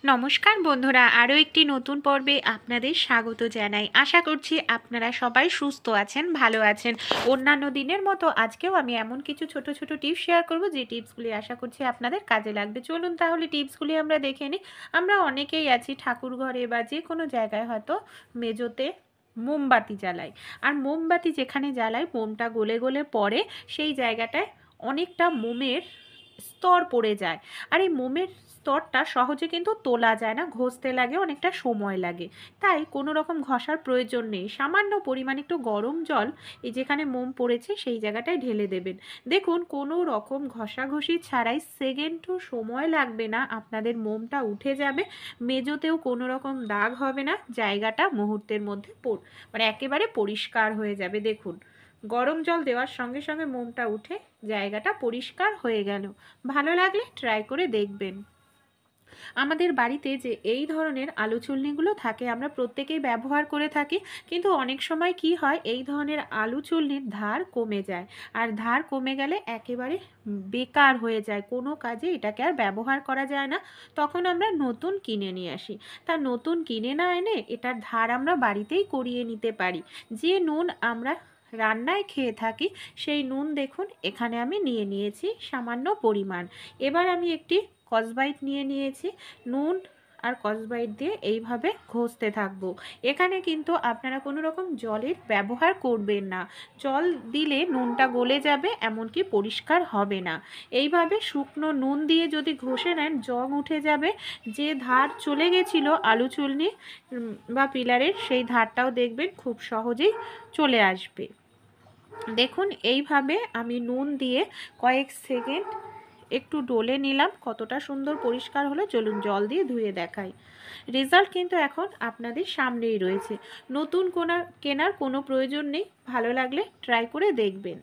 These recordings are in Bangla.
নমস্কার বন্ধুরা, আরও একটি নতুন পর্বে আপনাদের স্বাগত জানাই। আশা করছি আপনারা সবাই সুস্থ আছেন, ভালো আছেন। অন্যান্য দিনের মতো আজকেও আমি এমন কিছু ছোট ছোট টিপস শেয়ার করব, যে টিপসগুলি আশা করছি আপনাদের কাজে লাগবে। চলুন তাহলে টিপসগুলি আমরা দেখে নিই। আমরা অনেকেই আছি ঠাকুর ঘরে বা যে কোনো জায়গায় হয়তো মেজোতে মোমবাতি জ্বালাই, আর মোমবাতি যেখানে জ্বালাই মোমটা গলে গলে পড়ে, সেই জায়গাটায় অনেকটা মোমের স্তর পড়ে যায়। আর এই মোমের স্তরটা সহজে কিন্তু তোলা যায় না, ঘষতে লাগে, অনেকটা সময় লাগে। তাই কোনো রকম ঘষার প্রয়োজন নেই, সামান্য পরিমাণ একটু গরম জল এই যেখানে মোম পড়েছে সেই জায়গাটায় ঢেলে দেবেন। দেখুন কোনো রকম ঘষাঘষি ছাড়াই সেকেন্ডও সময় লাগবে না, আপনাদের মোমটা উঠে যাবে। মেজোতেও কোনো রকম দাগ হবে না, জায়গাটা মুহূর্তের মধ্যে মানে একেবারে পরিষ্কার হয়ে যাবে। দেখুন গরম জল দেওয়ার সঙ্গে সঙ্গে মোমটা উঠে জায়গাটা পরিষ্কার হয়ে গেল। ভালো লাগলে ট্রাই করে দেখবেন। আমাদের বাড়িতে যে এই ধরনের আলু চুল্লিগুলো থাকে আমরা প্রত্যেকেই ব্যবহার করে থাকি, কিন্তু অনেক সময় কি হয়, এই ধরনের আলু চুল্লির ধার কমে যায়। আর ধার কমে গেলে একেবারে বেকার হয়ে যায়, কোনো কাজে এটাকে আর ব্যবহার করা যায় না। তখন আমরা নতুন কিনে নিয়ে আসি। তা নতুন কিনে না এনে এটার ধার আমরা বাড়িতেই করিয়ে নিতে পারি। যে নুন আমরা রান্নায় খেয়ে থাকি সেই নুন দেখুন এখানে আমি নিয়ে নিয়েছি সামান্য পরিমাণ। এবার আমি একটি স্কচব্রাইট নিয়ে নিয়েছি। নুন আর স্কচব্রাইট দিয়ে এইভাবে ঘষতে থাকবো। এখানে কিন্তু আপনারা কোনো রকম জলের ব্যবহার করবেন না, জল দিলে নুনটা গলে যাবে, এমনকি পরিষ্কার হবে না। এইভাবে শুকনো নুন দিয়ে যদি ঘষে নেন জং উঠে যাবে, যে ধার চলে গেছিল আলু চুলনি বা পিলারের সেই ধারটাও দেখবেন খুব সহজেই চলে আসবে। দেখুন এইভাবে আমি নুন দিয়ে কয়েক সেকেন্ড একটু ডলে নিলাম, কতটা সুন্দর পরিষ্কার হলো। চলুন জল দিয়ে ধুয়ে দেখাই। রেজাল্ট কিন্তু এখন আপনাদের সামনেই রয়েছে। নতুন কেনার কোনো প্রয়োজন নেই, ভালো লাগলে ট্রাই করে দেখবেন।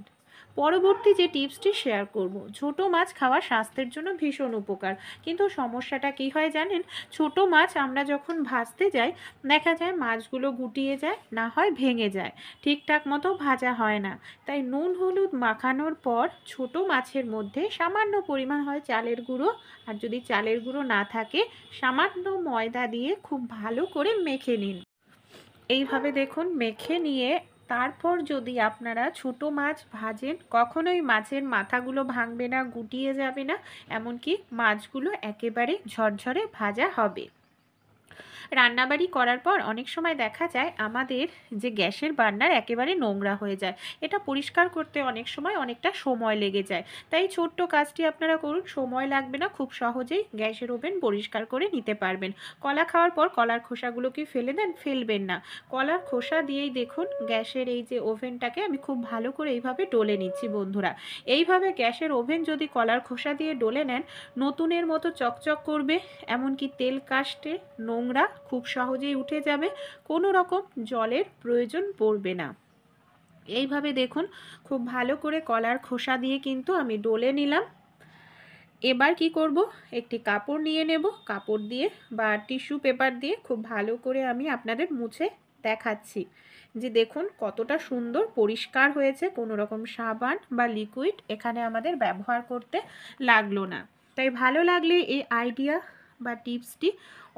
পরবর্তী যে টিপসটি শেয়ার করব, ছোট মাছ খাওয়া স্বাস্থ্যের জন্য ভীষণ উপকার। কিন্তু সমস্যাটা কি হয় জানেন, ছোট মাছ আমরা যখন ভাজতে যাই দেখা যায় মাছগুলো গুটিয়ে যায়, না হয় ভেঙে যায়, ঠিকঠাক মতো ভাজা হয় না। তাই নুন হলুদ মাখানোর পর ছোট মাছের মধ্যে সামান্য পরিমাণ হয় চালের গুঁড়ো, আর যদি চালের গুঁড়ো না থাকে সামান্য ময়দা দিয়ে খুব ভালো করে মেখে নিন। এইভাবে দেখুন মেখে নিয়ে তারপর যদি আপনারা ছোট মাছ ভাজেন, কখনোই মাছের মাথাগুলো ভাঙবে না, গুটিয়ে যাবে না, এমনকি মাছগুলো একেবারে ঝরঝরে ভাজা হবে। রান্নাবাড়ি করার পর অনেক সময় দেখা যায় আমাদের যে গ্যাসের বার্নার একেবারে নোংরা হয়ে যায়, এটা পরিষ্কার করতে অনেক সময় অনেকটা সময় লেগে যায়। তাই ছোট্ট কাজটি আপনারা করুন, সময় লাগবে না, খুব সহজেই গ্যাসের ওভেন পরিষ্কার করে নিতে পারবেন। কলা খাওয়ার পর কলার খোসাগুলো কি ফেলে দেন? ফেলবেন না। কলার খোসা দিয়েই দেখুন গ্যাসের এই যে ওভেনটাকে আমি খুব ভালো করে এইভাবে ডলে নিচ্ছি বন্ধুরা। এইভাবে গ্যাসের ওভেন যদি কলার খোসা দিয়ে ডলে নেন নতুনের মতো চকচক করবে, এমনকি তেল কাস্টে নোংরা খুব সহজেই উঠে যাবে, কোনো রকম জলের প্রয়োজন পড়বে না। এইভাবে দেখুন খুব ভালো করে কলার খোসা দিয়ে কিন্তু আমি ডলে নিলাম। এবার কি করব, একটি কাপড় নিয়ে নেব, কাপড় দিয়ে বা টিস্যু পেপার দিয়ে খুব ভালো করে আমি আপনাদের মুছে দেখাচ্ছি যে দেখুন কতটা সুন্দর পরিষ্কার হয়েছে, কোনো রকম সাবান বা লিকুইড এখানে আমাদের ব্যবহার করতে লাগলো না। তাই ভালো লাগলে এই আইডিয়া বা টিপসটি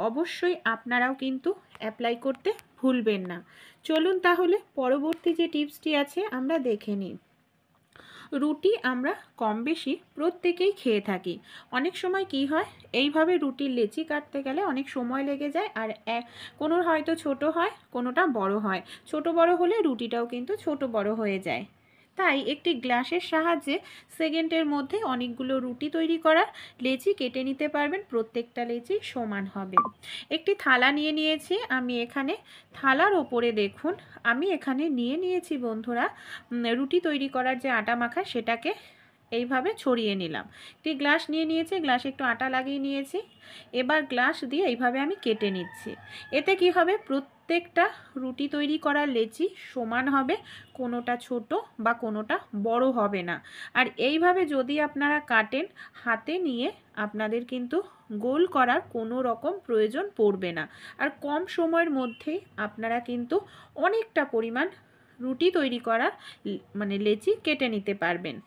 অবশ্যই আপনারাও কিন্তু অ্যাপ্লাই করতে ভুলবেন না। চলুন তাহলে পরবর্তী যে টিপসটি আছে আমরা দেখে নিই। রুটি আমরা কম বেশি প্রত্যেকেই খেয়ে থাকি। অনেক সময় কি হয়, এইভাবে রুটির লেচি কাটতে গেলে অনেক সময় লেগে যায়, আর কোনো হয়তো ছোট হয়, কোনোটা বড় হয়। ছোট বড় হলে রুটিটাও কিন্তু ছোট বড় হয়ে যায়। তাই একটি গ্লাসের সাহায্যে সেকেন্ডের মধ্যে অনেকগুলো রুটি তৈরি করার লেচি কেটে নিতে পারবেন, প্রত্যেকটা লেচি সমান হবে। একটি থালা নিয়ে নিয়েছি আমি এখানে। থালার ওপরে দেখুন আমি এখানে নিয়ে নিয়েছি বন্ধুরা রুটি তৈরি করার যে আটা মাখা, সেটাকে এইভাবে ছড়িয়ে নিলাম। একটি গ্লাস নিয়ে নিয়েছি, গ্লাসে একটু আটা লাগিয়ে নিয়েছি। এবার গ্লাস দিয়ে এইভাবে আমি কেটে নিচ্ছি। এতে কি হবে, প্রত্যেকটা রুটি তৈরি করার লেচি সমান হবে, কোনোটা ছোট বা কোনোটা বড় হবে না। আর এইভাবে যদি আপনারা কাটেন হাতে নিয়ে আপনাদের কিন্তু গোল করার কোনো রকম প্রয়োজন পড়বে না। আর কম সময়ের মধ্যেই আপনারা কিন্তু অনেকটা পরিমাণ রুটি তৈরি করার মানে লেচি কেটে নিতে পারবেন।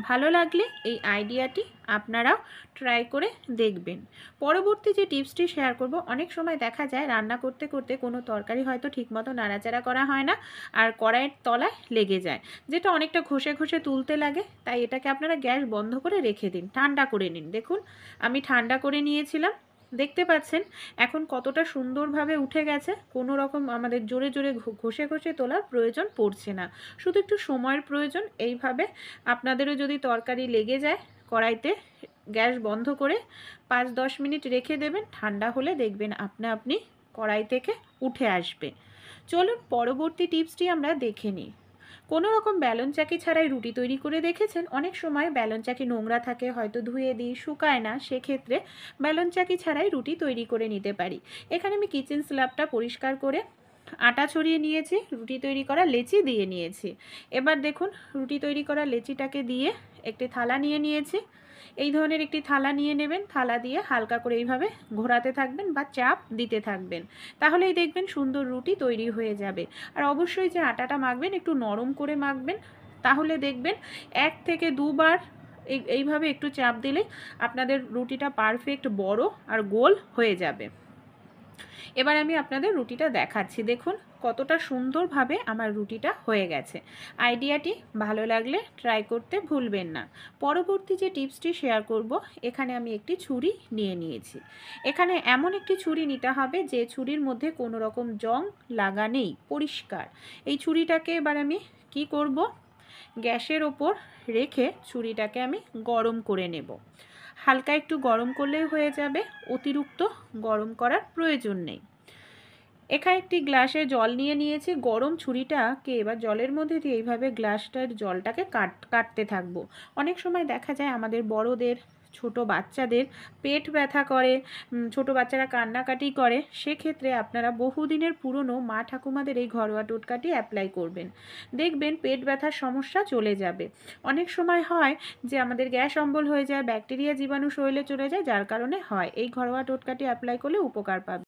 ভালো লাগলে এই আইডিয়াটি আপনারাও ট্রাই করে দেখবেন। পরবর্তী যে টিপসটি শেয়ার করব, অনেক সময় দেখা যায় রান্না করতে করতে কোনো তরকারি হয়তো ঠিকমতো নাড়াচাড়া করা হয় না আর কড়াইয়ের তলায় লেগে যায়, যেটা অনেকটা ঘষে ঘষে তুলতে লাগে। তাই এটাকে আপনারা গ্যাস বন্ধ করে রেখে দিন, ঠান্ডা করে নিন। দেখুন আমি ঠান্ডা করে নিয়েছিলাম, দেখতে পাচ্ছেন এখন কতটা সুন্দরভাবে উঠে গেছে। কোনো রকম আমাদের জোরে জোরে ঘষে ঘষে তোলার প্রয়োজন পড়ছে না, শুধু একটু সময়ের প্রয়োজন। এইভাবে আপনাদেরও যদি তরকারি লেগে যায় কড়াইতে, গ্যাস বন্ধ করে 5-10 মিনিট রেখে দেবেন, ঠান্ডা হলে দেখবেন আপনা আপনি কড়াই থেকে উঠে আসবে। চলুন পরবর্তী টিপসটি আমরা দেখে নিই। কোনো রকম ব্যালন চাকি ছাড়াই রুটি তৈরি করে দেখেছেন? অনেক সময় ব্যালন চাকি নোংরা থাকে, হয়তো ধুয়ে দিই, শুকায় না, সেক্ষেত্রে ব্যালন চাকি ছাড়াই রুটি তৈরি করে নিতে পারি। এখানে আমি কিচেন স্ল্যাবটা পরিষ্কার করে আটা ছড়িয়ে নিয়েছি, রুটি তৈরি করা লেচি দিয়ে নিয়েছি। এবার দেখুন রুটি তৈরি করা লেচিটাকে দিয়ে একটি থালা নিয়ে নিয়েছি। এই ধরনের একটি থালা নিয়ে নেবেন, থালা দিয়ে হালকা করে এইভাবে ঘোরাতে থাকবেন বা চাপ দিতে থাকবেন, তাহলেই দেখবেন সুন্দর রুটি তৈরি হয়ে যাবে। আর অবশ্যই যে আটাটা মাখবেন একটু নরম করে মাখবেন, তাহলে দেখবেন 1 থেকে 2 বার এইভাবে একটু চাপ দিলেই আপনাদের রুটিটা পারফেক্ট বড় আর গোল হয়ে যাবে। এবার আমি আপনাদের রুটিটা দেখাচ্ছি, দেখুন কতটা সুন্দরভাবে আমার রুটিটা হয়ে গেছে। আইডিয়াটি ভালো লাগলে ট্রাই করতে ভুলবেন না। পরবর্তী যে টিপসটি শেয়ার করব, এখানে আমি একটি ছুরি নিয়ে নিয়েছি। এখানে এমন একটি ছুরি নিতে হবে যে ছুরির মধ্যে কোনো রকম জং লাগা নেই, পরিষ্কার। এই ছুরিটাকে এবার আমি কি করব, গ্যাসের ওপর রেখে ছুরিটাকে আমি গরম করে নেব। হালকা একটু গরম করলেই হয়ে যাবে, অতিরিক্ত গরম করার প্রয়োজন নেই। এখানে একটি গ্লাসে জল নিয়ে নিয়েছি, গরম ছুরিটাকে এবার জলের মধ্যে দিয়ে এইভাবে গ্লাসটার জলটাকে কাটতে থাকবো। অনেক সময় দেখা যায় আমাদের বড়দের, ছোট বাচ্চাদের পেট ব্যথা করে, ছোট বাচ্চারা কান্নাকাটি করে, সেক্ষেত্রে আপনারা বহুদিনের পুরনো মা ঠাকুমাদের এই ঘরোয়া টোটকাটি অ্যাপ্লাই করবেন, দেখবেন পেট ব্যথার সমস্যা চলে যাবে। অনেক সময় হয় যে আমাদের গ্যাস অম্বল হয়ে যায়, ব্যাকটেরিয়া জীবাণু শরীরে চলে যায়, যার কারণে হয়। এই ঘরোয়া টোটকাটি অ্যাপ্লাই করলে উপকার পাবে।